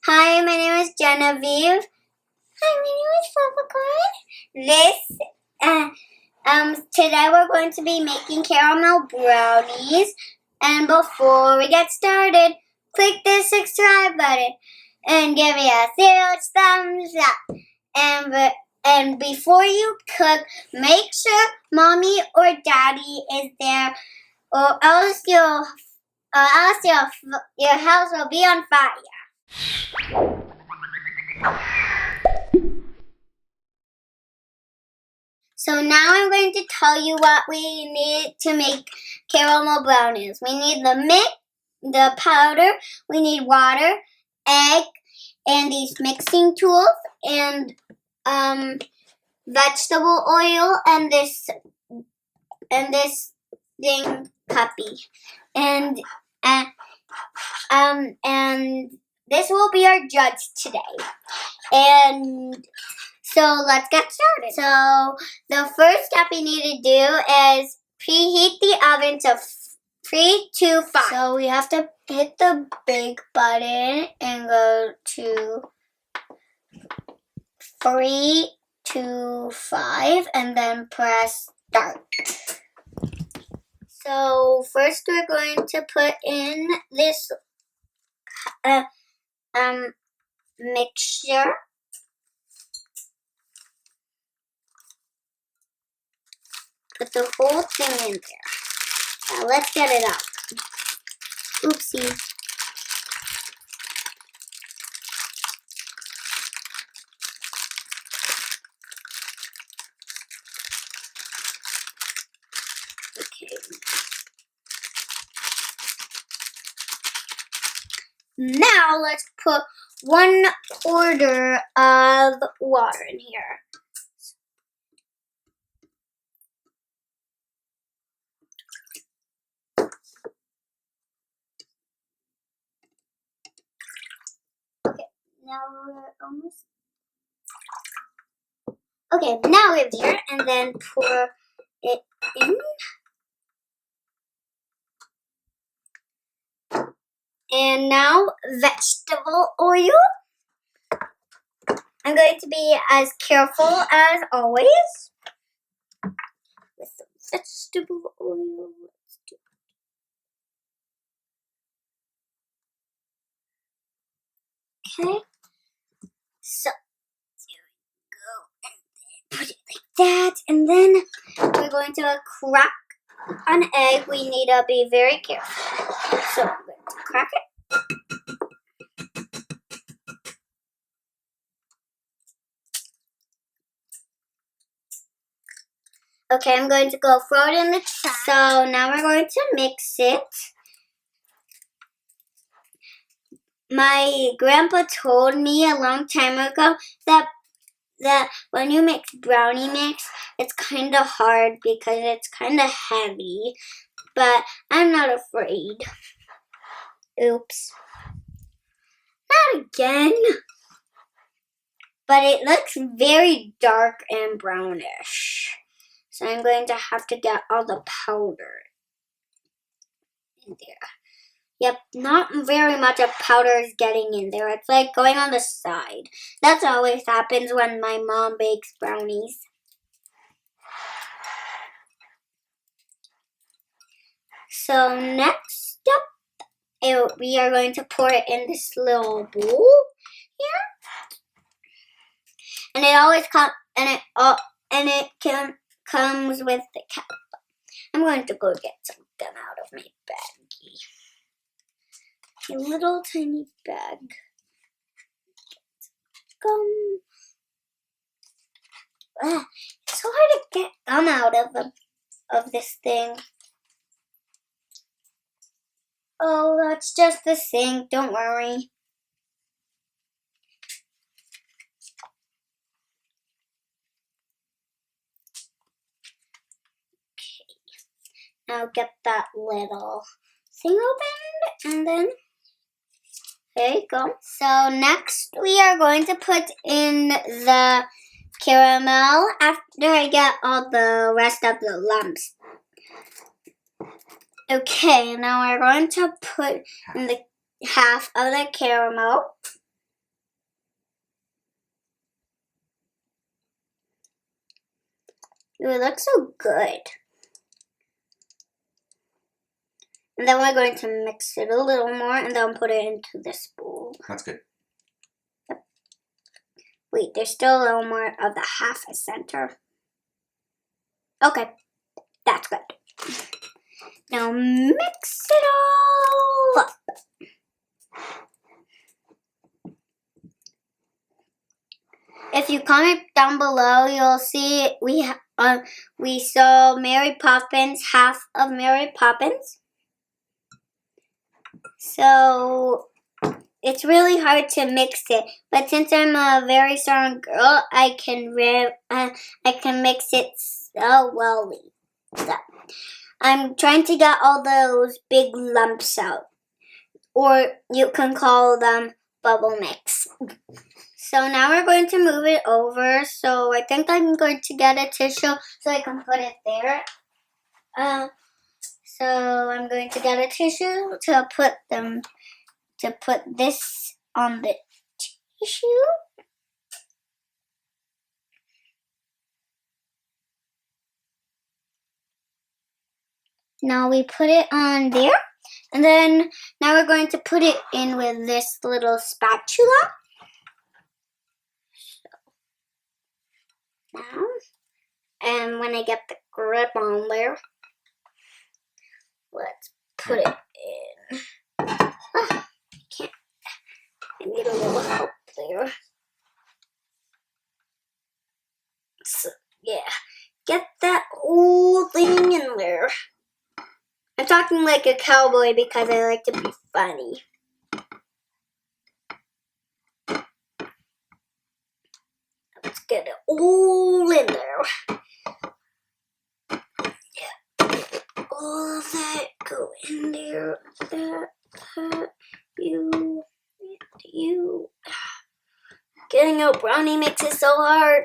Hi, my name is Genevieve. Hi, my name is Fluffercorn. Today we're going to be making caramel brownies. And before we get started, click the subscribe button and give me a huge thumbs up. And before you cook, make sure mommy or daddy is there, or else your house will be on fire. So now I'm going to tell you what we need to make caramel brownies. We need the powder, we need water, egg, and these mixing tools, and vegetable oil, and this thing puppy. And this will be our judge today. And so let's get started. So the first step we need to do is preheat the oven to 325. So we have to hit the big button and go to 325 and then press start. So first we're going to put in this mixture. Put the whole thing in there. Now let's get it out. Oopsie. Okay. Now let's put 1/4 of water in here. Now we're almost. Okay, now we're there, and then pour it in. And now vegetable oil. I'm going to be as careful as always with the vegetable oil. Let's do it. Okay. So here we go, and then put it like that, and then we're going to crack an egg. We need to be very careful. So I'm going to crack it. Okay, I'm going to go throw it in the trash. So now we're going to mix it. My grandpa told me a long time ago that when you mix brownie mix, it's kind of hard because it's kind of heavy. But I'm not afraid. Oops. Not again. But it looks very dark and brownish. So I'm going to have to get all the powder in there. Yep, not very much of powder is getting in there. It's like going on the side. That's always happens when my mom bakes brownies. So next up, we are going to pour it in this little bowl here. And it always comes, comes with the cap. I'm going to go get some gum out of my baggie. A little tiny bag. Gum. It's so hard to get gum out of this thing. Oh, that's just the sink. Don't worry. Okay. Now get that little thing opened, and then there you go. So next we are going to put in the caramel after I get all the rest of the lumps. Okay, now we're going to put in the half of the caramel. It looks so good. And then we're going to mix it a little more and then put it into this bowl. That's good. Yep. Wait, there's still a little more of the half a center. Okay, that's good. Now mix it all up. If you comment down below, you'll see we saw Mary Poppins, half of Mary Poppins. So it's really hard to mix it, but since I'm a very strong girl, I can mix it so well. So I'm trying to get all those big lumps out, or you can call them bubble mix. So now we're going to move it over. So I think I'm going to get a tissue so I can put it there. So I'm going to get a tissue to put this on the tissue. Now we put it on there. And then now we're going to put it in with this little spatula. Now, and when I get the grip on there, let's put it in. I can't. I need a little help there. So, yeah, get that whole thing in there. I'm talking like a cowboy because I like to be funny. Let's get it all in there. Yeah. All of that go in there. That, you. Getting a brownie mix is so hard.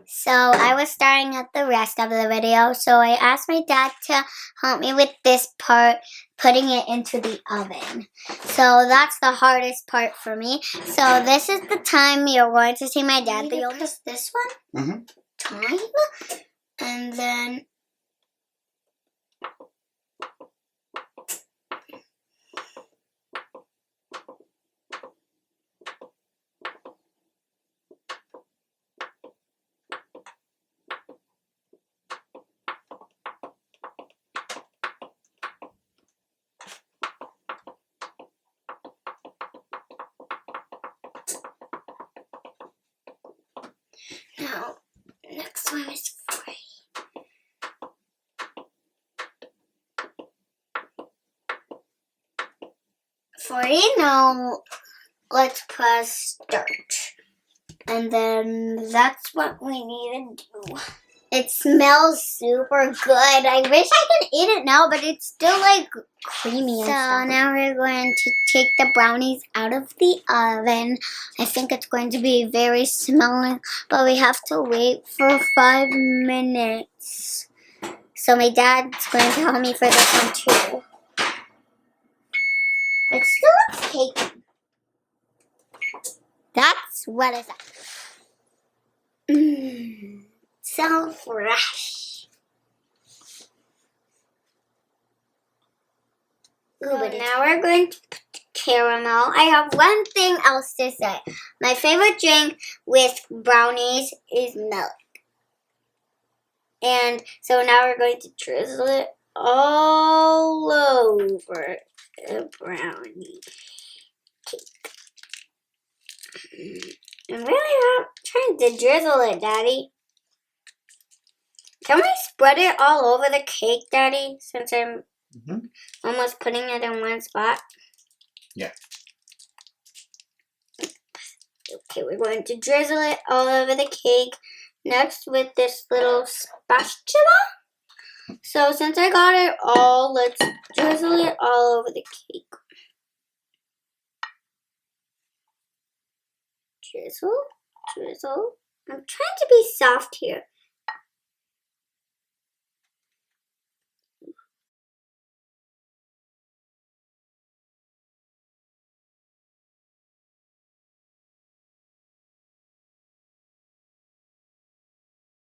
So I was staring at the rest of the video, so I asked my dad to help me with this part, putting it into the oven. So that's the hardest part for me. So this is the time you're going to see my dad. You'll press this one, time, and then now, next one is free. Now, let's press start. And then that's what we need to do. It smells super good. I wish I could eat it now, but it's still like creamy and stuff. So now we're going to take the brownies out of the oven. I think it's going to be very smelling, but we have to wait for 5 minutes. So my dad's going to help me for this one too. It still looks cakey. That's what it's at. So fresh. Ooh, but now we're going to put the caramel. I have one thing else to say. My favorite drink with brownies is milk. And so now we're going to drizzle it all over the brownie cake. I'm really not trying to drizzle it, Daddy. Can we spread it all over the cake, Daddy? Since I'm almost putting it in one spot. Yeah. Okay, we're going to drizzle it all over the cake. Next with this little spatula. So since I got it all, let's drizzle it all over the cake. Drizzle, drizzle. I'm trying to be soft here.